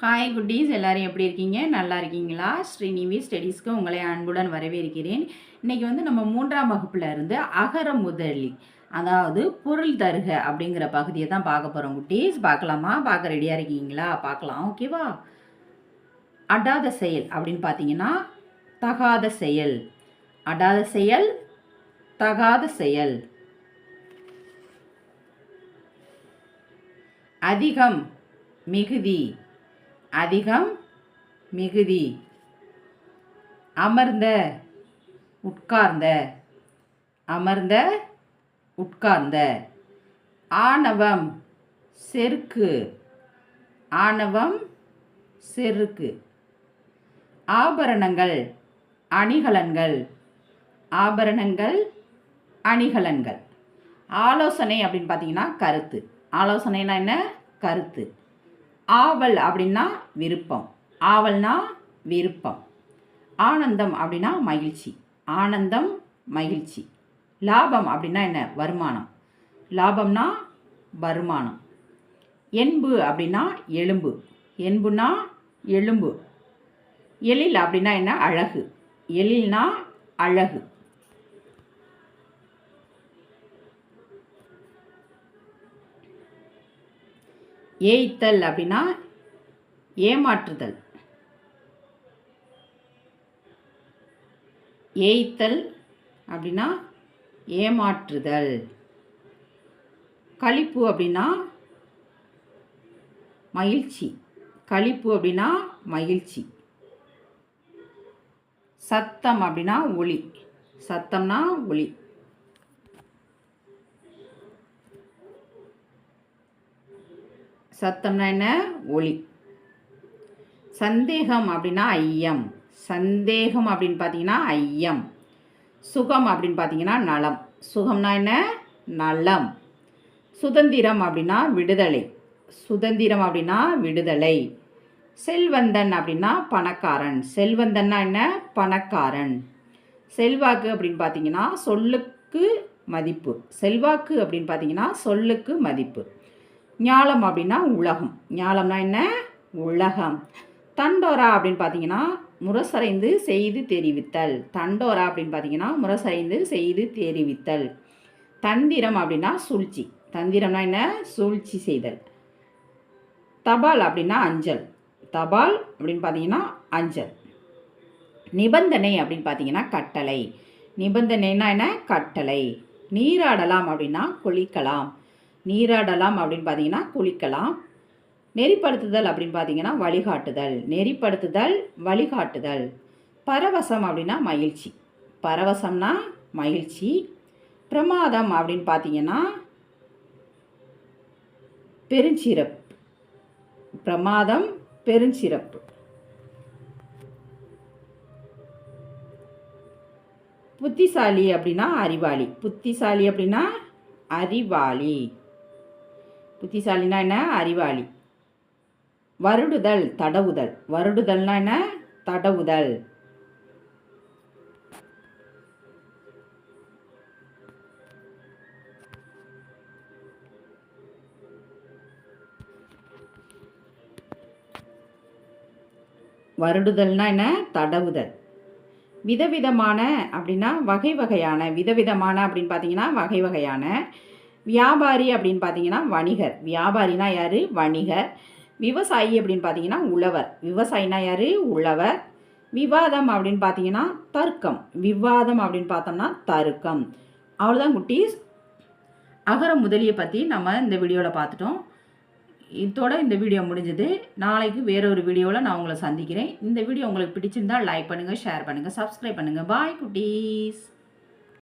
Hi குட்டீஸ், எல்லாரும் எப்படி இருக்கீங்க? நல்லா இருக்கீங்களா? ஸ்ரீநிவி ஸ்டடீஸ்க்கு உங்களை அன்புடன் வரவேற்கிறேன். இன்றைக்கி நம்ம 3ஆம் வகுப்பில் இருந்து அகர முதலி, அதாவது பொருள் தருக அப்படிங்கிற பகுதியை தான் பார்க்க போகிறோம். குட்டீஸ், பார்க்கலாமா? பார்க்க ரெடியாக இருக்கீங்களா? பார்க்கலாம், ஓகேவா? அடாத செயல் அப்படின்னு பார்த்தீங்கன்னா தகாத செயல். அடாத செயல், தகாத செயல். அதிகம், மிகுதி. அதிகம், மிகுதி. அமர்ந்த, உட்கார்ந்த. அமர்ந்த, உட்கார்ந்த. ஆணவம், செருக்கு. ஆணவம், செருக்கு. ஆபரணங்கள், அணிகலன்கள். ஆபரணங்கள், அணிகலன்கள். ஆலோசனை அப்படின்னு பார்த்தீங்கன்னா கருத்து. ஆலோசனைனா என்ன? கருத்து. ஆவல் அப்படின்னா விருப்பம். ஆவல்னா விருப்பம். ஆனந்தம் அப்படின்னா மகிழ்ச்சி. ஆனந்தம், மகிழ்ச்சி. லாபம் அப்படின்னா என்ன? வருமானம். லாபம்னா வருமானம். என்பு அப்படின்னா எலும்பு. என்புனா எலும்பு. எழில் அப்படின்னா என்ன? அழகு. எழில்னா அழகு. ஏய்த்தல் அப்படின்னா ஏமாற்றுதல். ஏய்த்தல் அப்படின்னா ஏமாற்றுதல். களிப்பு அப்படின்னா மகிழ்ச்சி. களிப்பு அப்படின்னா மகிழ்ச்சி. சத்தம் அப்படின்னா ஒலி. சத்தம்னா ஒலி. சத்தம்னா என்ன? ஒலி. சந்தேகம் அப்படின்னா ஐயம். சந்தேகம் அப்படின்னு பார்த்தீங்கன்னா ஐயம். சுகம் அப்படின்னு பார்த்தீங்கன்னா நலம். சுகம்னா என்ன? நலம். சுதந்திரம் அப்படின்னா விடுதலை. சுதந்திரம் அப்படின்னா விடுதலை. செல்வந்தன் அப்படின்னா பணக்காரன். செல்வந்தன்னா என்ன? பணக்காரன். செல்வாக்கு அப்படின்னு பார்த்தீங்கன்னா சொல்லுக்கு மதிப்பு. செல்வாக்கு அப்படின்னு பார்த்தீங்கன்னா சொல்லுக்கு மதிப்பு. ஞாலம் அப்படின்னா உலகம். ஞாலம்னா என்ன? உலகம். தண்டோரா அப்படின்னு பார்த்தீங்கன்னா முரசறைந்து செய்து தெரிவித்தல். தண்டோரா அப்படின்னு பார்த்தீங்கன்னா முரசறைந்து செய்து தெரிவித்தல். தந்திரம் அப்படின்னா சூழ்ச்சி. தந்திரம்னா என்ன? சூழ்ச்சி செய்தல். தபால் அப்படின்னா அஞ்சல். தபால் அப்படின்னு பார்த்தீங்கன்னா அஞ்சல். நிபந்தனை அப்படின்னு பார்த்தீங்கன்னா கட்டளை. நிபந்தனைனா என்ன? கட்டளை. நீராடலாம் அப்படின்னா குளிக்கலாம். நீராடலாம் அப்படின்னு பார்த்தீங்கன்னா குளிக்கலாம். நெறிப்படுத்துதல் அப்படின்னு பார்த்தீங்கன்னா வழிகாட்டுதல். நெறிப்படுத்துதல், வழிகாட்டுதல். பரவசம் அப்படின்னா மகிழ்ச்சி. பரவசம்னா மகிழ்ச்சி. பிரமாதம் அப்படின்னு பார்த்தீங்கன்னா பெருஞ்சிறப்பு. பிரமாதம், பெருஞ்சிறப்பு. புத்திசாலி அப்படின்னா அறிவாளி. புத்திசாலி அப்படின்னா அறிவாளி. புத்திசாலினா என்ன? அறிவாளி. வருடுதல், தடவுதல். வருடுதல்னா என்ன? தடவுதல். வருடுதல்னா என்ன? தடவுதல். விதவிதமான அப்படின்னா வகை வகையான. விதவிதமான அப்படின்னு பார்த்தீங்கன்னா வகை வகையான. வியாபாரி அப்படின்னு பார்த்தீங்கன்னா வணிகர். வியாபாரினா யார்? வணிகர். விவசாயி அப்படின்னு பார்த்தீங்கன்னா உழவர். விவசாயினா யார்? உழவர். விவாதம் அப்படின்னு பார்த்தீங்கன்னா தர்க்கம். விவாதம் அப்படின்னு பார்த்தோம்னா தர்க்கம். அவ்வளோதான் குட்டீஸ். அகர முதலியை பற்றி நம்ம இந்த வீடியோவில் பார்த்துட்டோம். இதோட இந்த வீடியோ முடிஞ்சது. நாளைக்கு வேறொரு வீடியோவில் நான் உங்களை சந்திக்கிறேன். இந்த வீடியோ உங்களுக்கு பிடிச்சிருந்தால் லைக் பண்ணுங்கள், ஷேர் பண்ணுங்கள், சப்ஸ்கிரைப் பண்ணுங்கள். பாய் குட்டீஸ்.